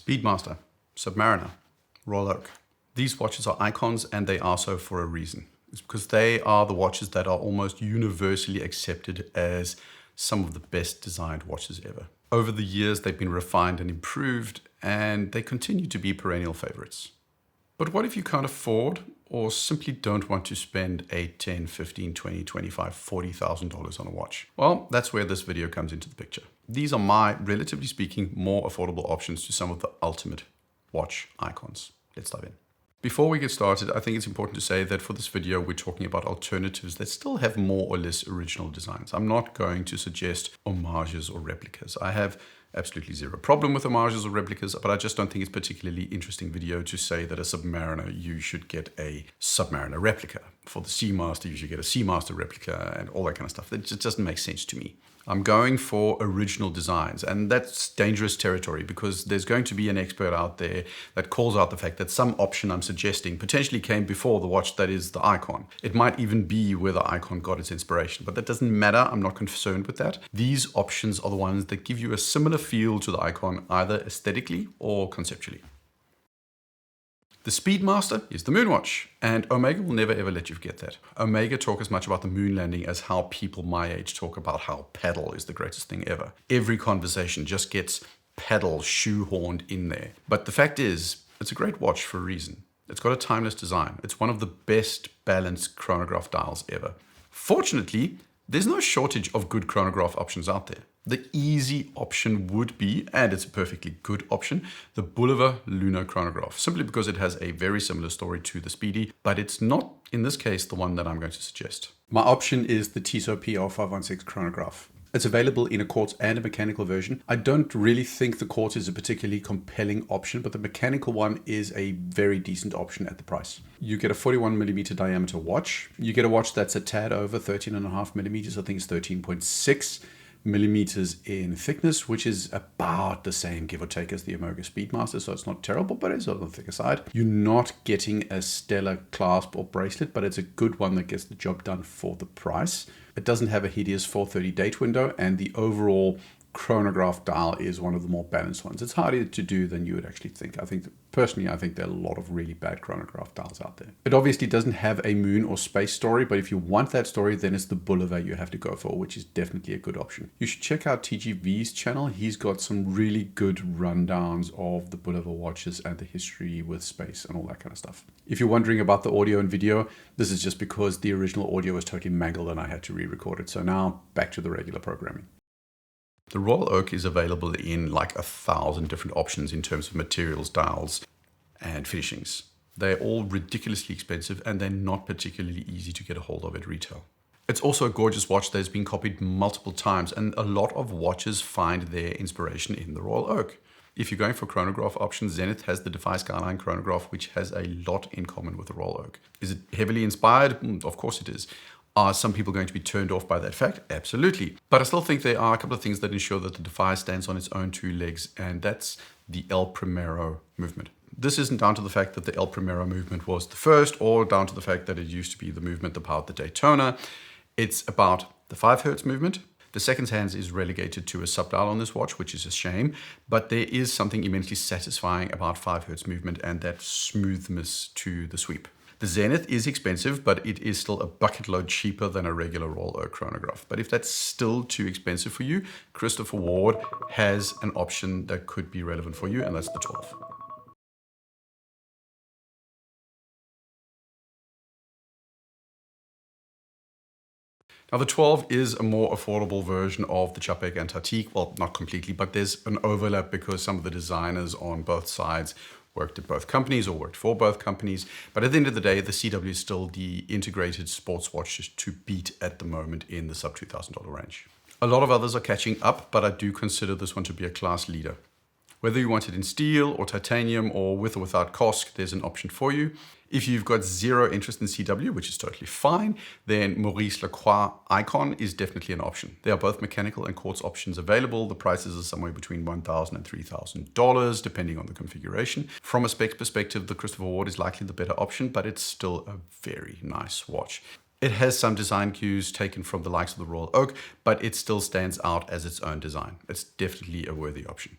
Speedmaster, Submariner, Royal Oak. These watches are icons, and they are so for a reason. It's because they are the watches that are almost universally accepted as some of the best designed watches ever. Over the years, they've been refined and improved, and they continue to be perennial favorites. But what if you can't afford or simply don't want to spend $8, $10, $15, $20, $25, $40,000 on a watch? Well, that's where this video comes into the picture. These are my, relatively speaking, more affordable options to some of the ultimate watch icons. Let's dive in. Before we get started, I think it's important to say that for this video, we're talking about alternatives that still have more or less original designs. I'm not going to suggest homages or replicas. I have absolutely zero problem with homages or replicas, but I just don't think it's particularly interesting video to say that a Submariner, you should get a Submariner replica. For the Seamaster, you should get a Seamaster replica and all that kind of stuff. That just doesn't make sense to me. I'm going for original designs, and that's dangerous territory because there's going to be an expert out there that calls out the fact that some option I'm suggesting potentially came before the watch that is the icon. It might even be where the icon got its inspiration, but that doesn't matter. I'm not concerned with that. These options are the ones that give you a similar feel to the icon, either aesthetically or conceptually. The Speedmaster is the Moonwatch, and Omega will never ever let you forget that. Omega talk as much about the moon landing as how people my age talk about how paddle is the greatest thing ever. Every conversation just gets paddle shoehorned in there. But the fact is, it's a great watch for a reason. It's got a timeless design. It's one of the best balanced chronograph dials ever. Fortunately, there's no shortage of good chronograph options out there. The easy option would be, and it's a perfectly good option, the Bulova Lunar Chronograph, simply because it has a very similar story to the Speedy, but it's not, in this case, the one that I'm going to suggest. My option is the Tissot PR516 chronograph. It's available in a quartz and a mechanical version. I don't really think the quartz is a particularly compelling option, but the mechanical one is a very decent option at the price. You get a 41mm diameter watch. You get a watch that's a tad over 13.5mm. I think it's 13.6 millimeters in thickness, which is about the same, give or take, as the Omega Speedmaster, so it's not terrible, but it's on the thicker side. You're not getting a stellar clasp or bracelet, but it's a good one that gets the job done for the price. It doesn't have a hideous 430 date window, and the overall chronograph dial is one of the more balanced ones. It's harder to do than you would actually think. Personally, I think there are a lot of really bad chronograph dials out there. It obviously doesn't have a moon or space story, but if you want that story, then it's the Bulova you have to go for, which is definitely a good option. You should check out TGV's channel. He's got some really good rundowns of the Bulova watches and the history with space and all that kind of stuff. If you're wondering about the audio and video, this is just because the original audio was totally mangled and I had to re-record it. So now back to the regular programming. The Royal Oak is available in like 1,000 different options in terms of materials, dials, and finishings. They're all ridiculously expensive and they're not particularly easy to get a hold of at retail. It's also a gorgeous watch that has been copied multiple times, and a lot of watches find their inspiration in the Royal Oak. If you're going for chronograph options, Zenith has the Defy Skyline chronograph, which has a lot in common with the Royal Oak. Is it heavily inspired? Of course it is. Are some people going to be turned off by that fact? Absolutely. But I still think there are a couple of things that ensure that the Defy stands on its own two legs, and that's the El Primero movement. This isn't down to the fact that the El Primero movement was the first, or down to the fact that it used to be the movement that powered the Daytona. It's about the 5 Hz movement. The seconds hands is relegated to a subdial on this watch, which is a shame, but there is something immensely satisfying about 5 Hz movement and that smoothness to the sweep. The Zenith is expensive, but it is still a bucket load cheaper than a regular Royal Oak chronograph. But if that's still too expensive for you, Christopher Ward has an option that could be relevant for you, and that's the 12. Now the 12 is a more affordable version of the Chapek and Tatik. Well, not completely, but there's an overlap because some of the designers on both sides worked at both companies or worked for both companies. But at the end of the day, the CW is still the integrated sports watch to beat at the moment in the sub $2,000 range. A lot of others are catching up, but I do consider this one to be a class leader. Whether you want it in steel or titanium or with or without COSC, there's an option for you. If you've got zero interest in CW, which is totally fine, then Maurice Lacroix Icon is definitely an option. There are both mechanical and quartz options available. The prices are somewhere between $1,000 and $3,000, depending on the configuration. From a specs perspective, the Christopher Ward is likely the better option, but it's still a very nice watch. It has some design cues taken from the likes of the Royal Oak, but it still stands out as its own design. It's definitely a worthy option.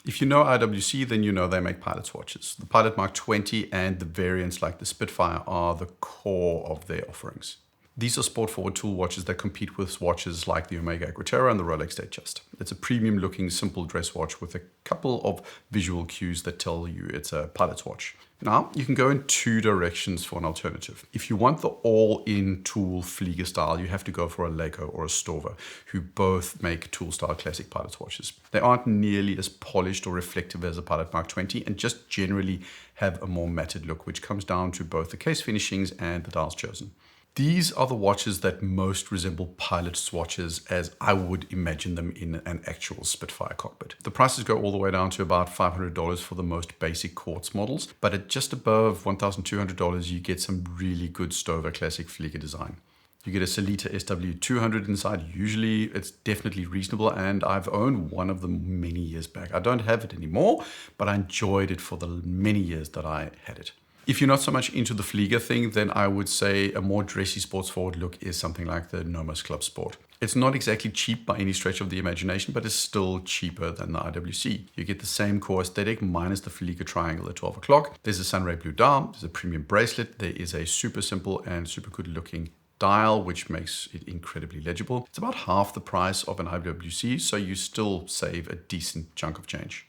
If you know IWC, then you know they make Pilot's watches. The Pilot Mark 20 and the variants like the Spitfire are the core of their offerings. These are sport forward tool watches that compete with watches like the Omega Equatorial and the Rolex Datejust. It's a premium looking simple dress watch with a couple of visual cues that tell you it's a pilot's watch. Now, you can go in two directions for an alternative. If you want the all-in tool Flieger style, you have to go for a Leica or a Stover, who both make tool style classic pilot's watches. They aren't nearly as polished or reflective as a Pilot Mark 20 and just generally have a more matted look, which comes down to both the case finishings and the dials chosen. These are the watches that most resemble pilot's watches as I would imagine them in an actual Spitfire cockpit. The prices go all the way down to about $500 for the most basic quartz models, but at just above $1,200 you get some really good Stover classic Flieger design. You get a Sellita SW200 inside. Usually it's definitely reasonable, and I've owned one of them many years back. I don't have it anymore, but I enjoyed it for the many years that I had it. If you're not so much into the Flieger thing, then I would say a more dressy sports forward look is something like the Nomos Club Sport. It's not exactly cheap by any stretch of the imagination, but it's still cheaper than the IWC. You get the same core aesthetic minus the Flieger triangle at 12 o'clock. There's a Sunray Blue dial, there's a premium bracelet, there is a super simple and super good looking dial, which makes it incredibly legible. It's about half the price of an IWC, so you still save a decent chunk of change.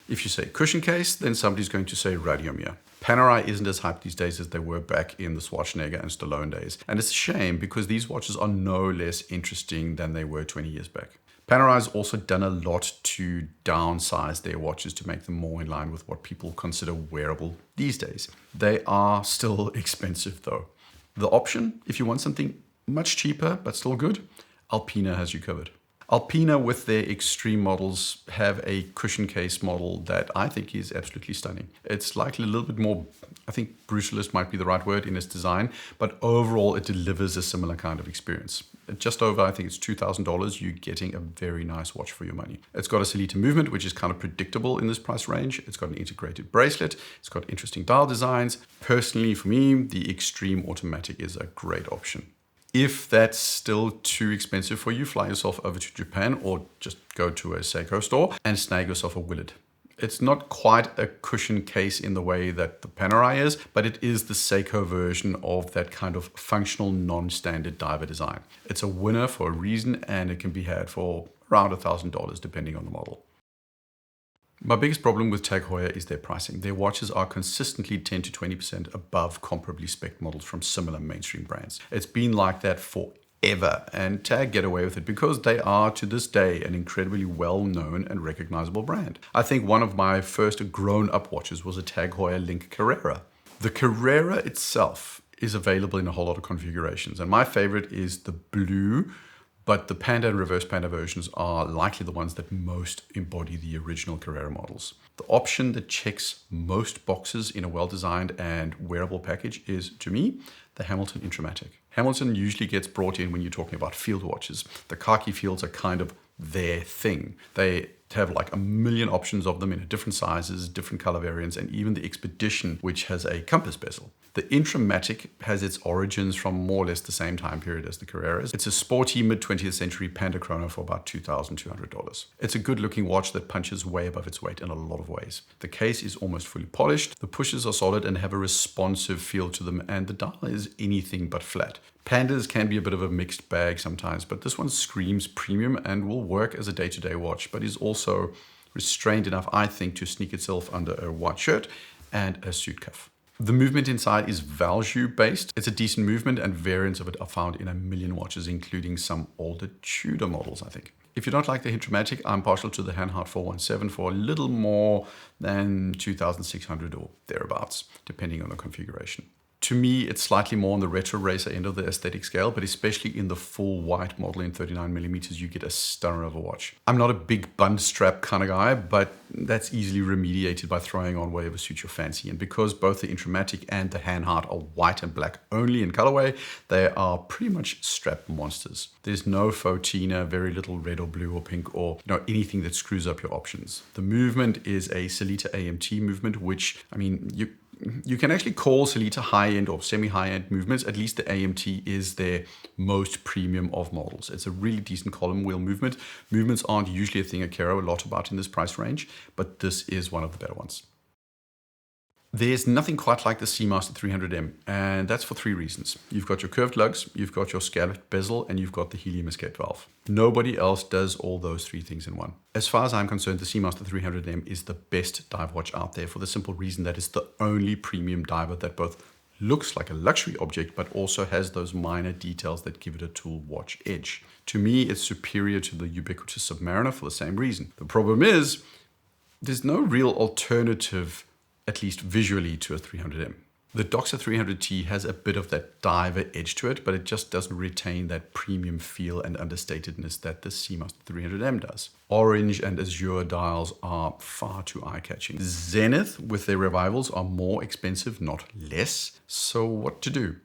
If you say cushion case, then somebody's going to say Radiomir. Panerai isn't as hyped these days as they were back in the Schwarzenegger and Stallone days. And it's a shame because these watches are no less interesting than they were 20 years back. Panerai's also done a lot to downsize their watches to make them more in line with what people consider wearable these days. They are still expensive though. The option, if you want something much cheaper but still good, Alpina has you covered. Alpina with their extreme models have a cushion case model that I think is absolutely stunning. It's likely a little bit more, I think brutalist might be the right word in its design, but overall it delivers a similar kind of experience. At just over, I think it's $2,000, you're getting a very nice watch for your money. It's got a Sellita movement, which is kind of predictable in this price range. It's got an integrated bracelet. It's got interesting dial designs. Personally, for me, the Extreme Automatic is a great option. If that's still too expensive for you, fly yourself over to Japan or just go to a Seiko store and snag yourself a Willard. It's not quite a cushion case in the way that the Panerai is, but it is the Seiko version of that kind of functional non-standard diver design. It's a winner for a reason, and it can be had for around $1,000 depending on the model. My biggest problem with Tag Heuer is their pricing. Their watches are consistently 10 to 20% above comparably spec'd models from similar mainstream brands. It's been like that forever, and Tag get away with it because they are, to this day, an incredibly well-known and recognizable brand. I think one of my first grown-up watches was a Tag Heuer Link Carerra. The Carerra itself is available in a whole lot of configurations, and my favorite is the blue, but the Panda and Reverse Panda versions are likely the ones that most embody the original Carerra models. The option that checks most boxes in a well-designed and wearable package is, to me, the Hamilton Intramatic. Hamilton usually gets brought in when you're talking about field watches. The khaki fields are kind of their thing. They have like a million options of them in different sizes, different color variants, and even the Expedition, which has a compass bezel. The Intramatic has its origins from more or less the same time period as the Carreras. It's a sporty mid-20th century Panda chrono for about $2,200. It's a good-looking watch that punches way above its weight in a lot of ways. The case is almost fully polished, the pushes are solid and have a responsive feel to them, and the dial is anything but flat. Pandas can be a bit of a mixed bag sometimes, but this one screams premium and will work as a day-to-day watch, but is also restrained enough, I think, to sneak itself under a white shirt and a suit cuff. The movement inside is Valjoux based. It's a decent movement, and variants of it are found in a million watches, including some older Tudor models, I think. If you don't like the Intramatic, I'm partial to the Hanhart 417 for a little more than 2,600 or thereabouts, depending on the configuration. To me, it's slightly more on the retro racer end of the aesthetic scale, but especially in the full white model in 39mm, you get a stunner of a watch. I'm not a big bund strap kind of guy, but that's easily remediated by throwing on whatever suits your fancy. And because both the Intramatic and the Hanhart are white and black only in colorway, they are pretty much strap monsters. There's no faux tina, very little red or blue or pink or anything that screws up your options. The movement is a Sellita AMT movement, which, you can actually call Sellita high-end or semi-high-end movements. At least the AMT is their most premium of models. It's a really decent column wheel movement. Movements aren't usually a thing I care a lot about in this price range, but this is one of the better ones. There's nothing quite like the Seamaster 300M, and that's for 3 reasons. You've got your curved lugs, you've got your scalloped bezel, and you've got the helium escape valve. Nobody else does all those 3 things in one. As far as I'm concerned, the Seamaster 300M is the best dive watch out there for the simple reason that it's the only premium diver that both looks like a luxury object, but also has those minor details that give it a tool watch edge. To me, it's superior to the ubiquitous Submariner for the same reason. The problem is, there's no real alternative, at least visually, to a 300M. The Doxa 300T has a bit of that diver edge to it, but it just doesn't retain that premium feel and understatedness that the Seamaster 300M does. Orange and azure dials are far too eye-catching. Zenith, with their revivals, are more expensive, not less. So what to do?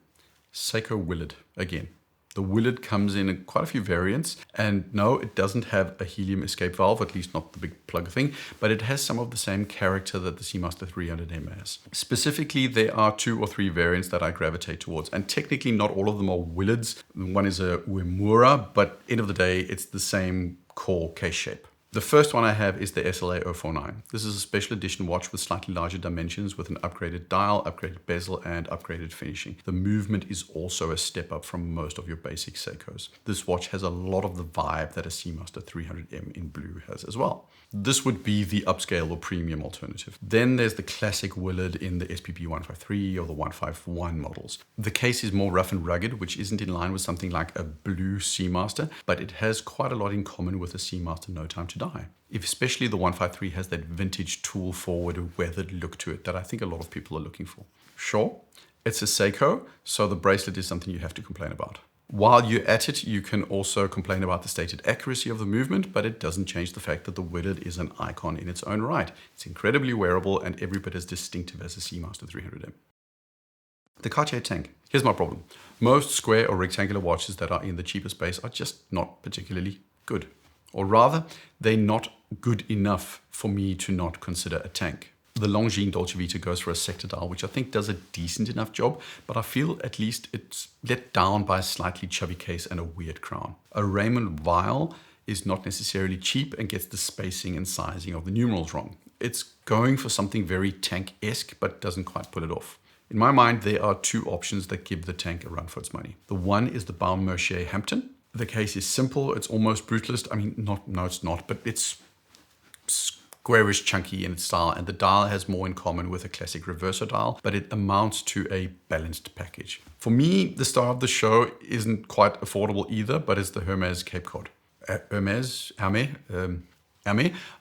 Seiko Willard again. The Willard comes in quite a few variants, and no, it doesn't have a helium escape valve, at least not the big plug thing, but it has some of the same character that the Seamaster 300M has. Specifically, there are 2 or 3 variants that I gravitate towards, and technically not all of them are Willards. One is a Uemura, but end of the day, it's the same core case shape. The first one I have is the SLA 049. This is a special edition watch with slightly larger dimensions with an upgraded dial, upgraded bezel, and upgraded finishing. The movement is also a step up from most of your basic Seikos. This watch has a lot of the vibe that a Seamaster 300M in blue has as well. This would be the upscale or premium alternative. Then there's the classic Willard in the SPP 153 or the 151 models. The case is more rough and rugged, which isn't in line with something like a blue Seamaster, but it has quite a lot in common with a Seamaster No Time to Die. Especially the 153 has that vintage tool forward weathered look to it that I think a lot of people are looking for. Sure, it's a Seiko, so the bracelet is something you have to complain about. While you're at it, you can also complain about the stated accuracy of the movement, but it doesn't change the fact that the Willard is an icon in its own right. It's incredibly wearable and every bit as distinctive as a Seamaster 300M. The Cartier Tank. Here's my problem. Most square or rectangular watches that are in the cheaper space are just not particularly good. Or rather, they're not good enough for me to not consider a tank. The Longines Dolce Vita goes for a sector dial, which I think does a decent enough job, but I feel at least it's let down by a slightly chubby case and a weird crown. A Raymond Weil is not necessarily cheap and gets the spacing and sizing of the numerals wrong. It's going for something very tank-esque, but doesn't quite pull it off. In my mind, there are 2 options that give the tank a run for its money. The one is the Baum Mercier Hampton. The case is simple, it's almost brutalist. I mean, no, it's not, but it's squarish, chunky in its style, and the dial has more in common with a classic reverso dial, but it amounts to a balanced package. For me, the star of the show isn't quite affordable either, but it's the Hermes Cape Cod. Hermes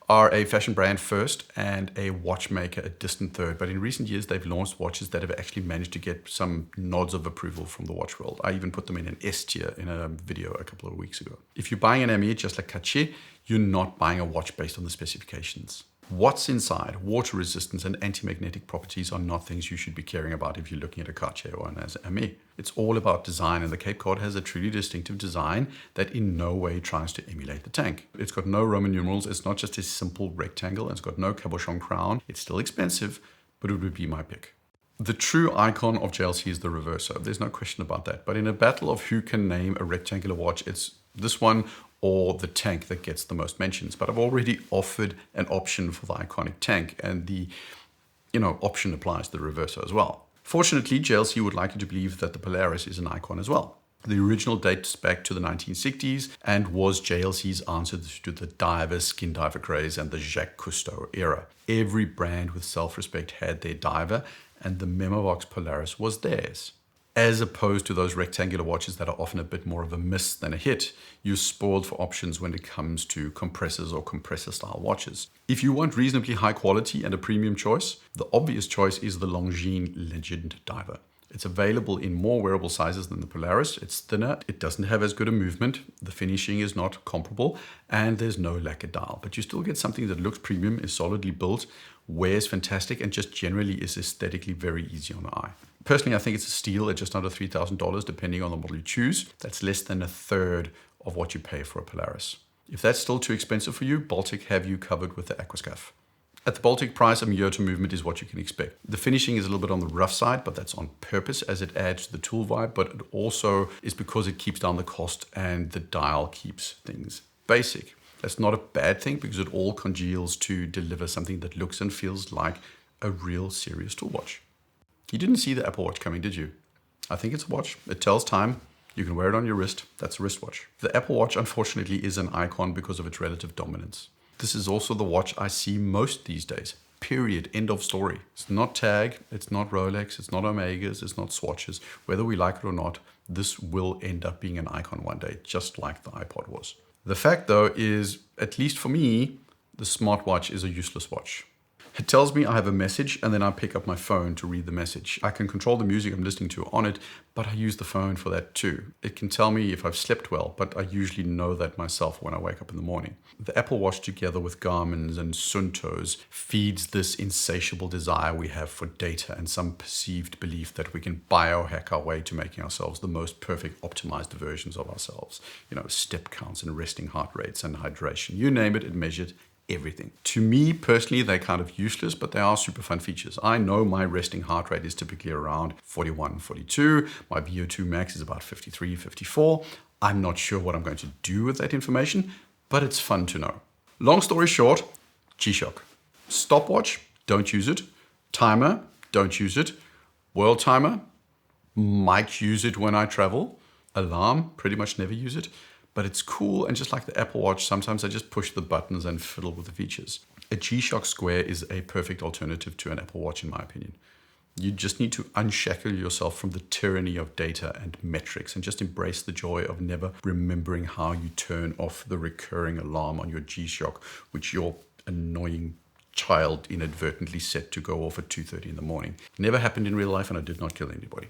are a fashion brand first and a watchmaker a distant third, but in recent years they've launched watches that have actually managed to get some nods of approval from the watch world. I even put them in an S tier in a video a couple of weeks ago. If you're buying an Hermes just like Cartier, you're not buying a watch based on the specifications. What's inside, water resistance and anti-magnetic properties are not things you should be caring about if you're looking at a Cartier or an Hermes. It's all about design, and the Cape Cod has a truly distinctive design that in no way tries to emulate the tank. It's got no Roman numerals, it's not just a simple rectangle, and it's got no cabochon crown. It's still expensive, but it would be my pick. The true icon of JLC is the Reverso. There's no question about that. But in a battle of who can name a rectangular watch, it's this one or the Tank that gets the most mentions. But I've already offered an option for the iconic Tank, and the option applies to the Reverso as well. Fortunately, JLC would like you to believe that the Polaris is an icon as well. The original dates back to the 1960s and was JLC's answer to the diver, skin diver craze and the Jacques Cousteau era. Every brand with self-respect had their diver, and the Memovox Polaris was theirs. As opposed to those rectangular watches that are often a bit more of a miss than a hit, you're spoiled for options when it comes to compressors or compressor style watches. If you want reasonably high quality and a premium choice, the obvious choice is the Longines Legend Diver. It's available in more wearable sizes than the Polaris. It's thinner, it doesn't have as good a movement, the finishing is not comparable, and there's no lacquer dial. But you still get something that looks premium, is solidly built, wears fantastic, and just generally is aesthetically very easy on the eye. Personally, I think it's a steal at just under $3,000, depending on the model you choose. That's less than a third of what you pay for a Polaris. If that's still too expensive for you, Baltic have you covered with the Aquascaf. At the Baltic price, a Miyota movement is what you can expect. The finishing is a little bit on the rough side, but that's on purpose as it adds to the tool vibe, but it also is because it keeps down the cost and the dial keeps things basic. That's not a bad thing because it all congeals to deliver something that looks and feels like a real serious tool watch. You didn't see the Apple Watch coming, did you? I think it's a watch. It tells time. You can wear it on your wrist. That's a wristwatch. The Apple Watch, unfortunately, is an icon because of its relative dominance. This is also the watch I see most these days. Period. End of story. It's not Tag. It's not Rolex. It's not Omegas. It's not Swatches. Whether we like it or not, this will end up being an icon one day, just like the iPod was. The fact, though, is, at least for me, the smartwatch is a useless watch. It tells me I have a message and then I pick up my phone to read the message. I can control the music I'm listening to on it, but I use the phone for that too. It can tell me if I've slept well, but I usually know that myself when I wake up in the morning. The Apple Watch, together with Garmin's and Sunto's, feeds this insatiable desire we have for data and some perceived belief that we can biohack our way to making ourselves the most perfect optimized versions of ourselves. You know, step counts and resting heart rates and hydration. You name it, it measured everything. To me personally, they're kind of useless, but they are super fun features. I know my resting heart rate is typically around 41, 42. My VO2 max is about 53, 54. I'm not sure what I'm going to do with that information, but it's fun to know. Long story short, G-Shock. Stopwatch, don't use it. Timer, don't use it. World timer, might use it when I travel. Alarm, pretty much never use it. But it's cool, and just like the Apple Watch, sometimes I just push the buttons and fiddle with the features. A G-Shock Square is a perfect alternative to an Apple Watch in my opinion. You just need to unshackle yourself from the tyranny of data and metrics and just embrace the joy of never remembering how you turn off the recurring alarm on your G-Shock, which your annoying child inadvertently set to go off at 2:30 in the morning. Never happened in real life and I did not kill anybody.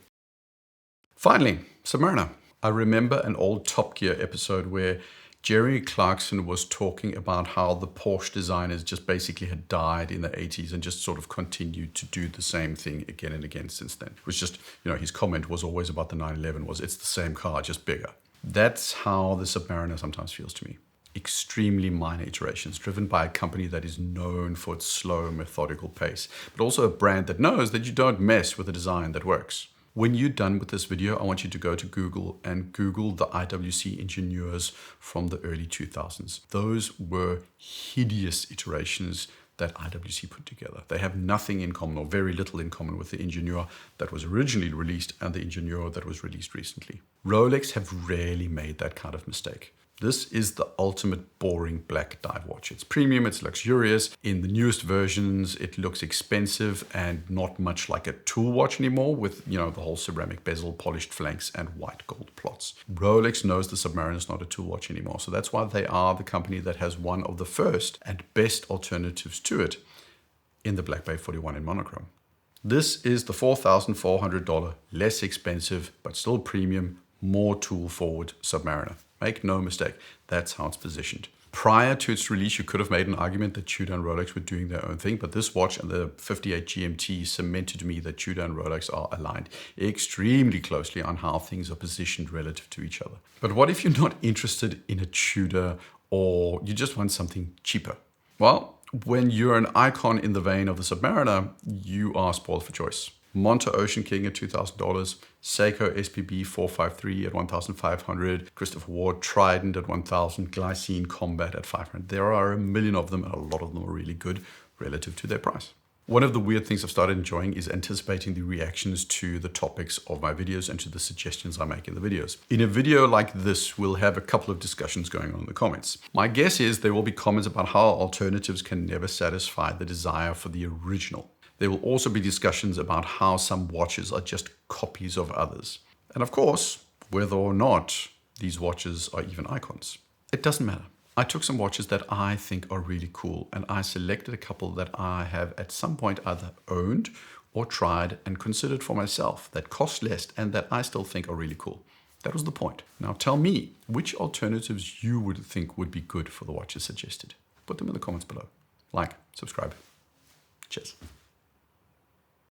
Finally, Submariner. I remember an old Top Gear episode where Jeremy Clarkson was talking about how the Porsche designers just basically had died in the 80s and just sort of continued to do the same thing again and again since then. It was just, you know, his comment was always about the 911 was, it's the same car, just bigger. That's how the Submariner sometimes feels to me. Extremely minor iterations driven by a company that is known for its slow, methodical pace, but also a brand that knows that you don't mess with a design that works. When you're done with this video, I want you to go to Google and Google the IWC Ingenieurs from the early 2000s. Those were hideous iterations that IWC put together. They have nothing in common or very little in common with the Ingenieur that was originally released and the Ingenieur that was released recently. Rolex have rarely made that kind of mistake. This is the ultimate boring black dive watch. It's premium, it's luxurious. In the newest versions, it looks expensive and not much like a tool watch anymore with, you know, the whole ceramic bezel, polished flanks, and white gold plots. Rolex knows the Submariner is not a tool watch anymore, so that's why they are the company that has one of the first and best alternatives to it in the Black Bay 41 in monochrome. This is the $4,400, less expensive, but still premium, more tool-forward Submariner. Make no mistake, that's how it's positioned. Prior to its release, you could have made an argument that Tudor and Rolex were doing their own thing, but this watch and the 58 GMT cemented to me that Tudor and Rolex are aligned extremely closely on how things are positioned relative to each other. But what if you're not interested in a Tudor or you just want something cheaper? Well, when you're an icon in the vein of the Submariner, you are spoiled for choice. Monta Ocean King at $2,000, Seiko SPB 453 at $1,500, Christopher Ward Trident at $1,000, Glycine Combat at $500. There are a million of them and a lot of them are really good relative to their price. One of the weird things I've started enjoying is anticipating the reactions to the topics of my videos and to the suggestions I make in the videos. In a video like this, we'll have a couple of discussions going on in the comments. My guess is there will be comments about how alternatives can never satisfy the desire for the original. There will also be discussions about how some watches are just copies of others. And of course, whether or not these watches are even icons. It doesn't matter. I took some watches that I think are really cool and I selected a couple that I have at some point either owned or tried and considered for myself that cost less and that I still think are really cool. That was the point. Now tell me which alternatives you would think would be good for the watches suggested. Put them in the comments below. Like, subscribe. Cheers.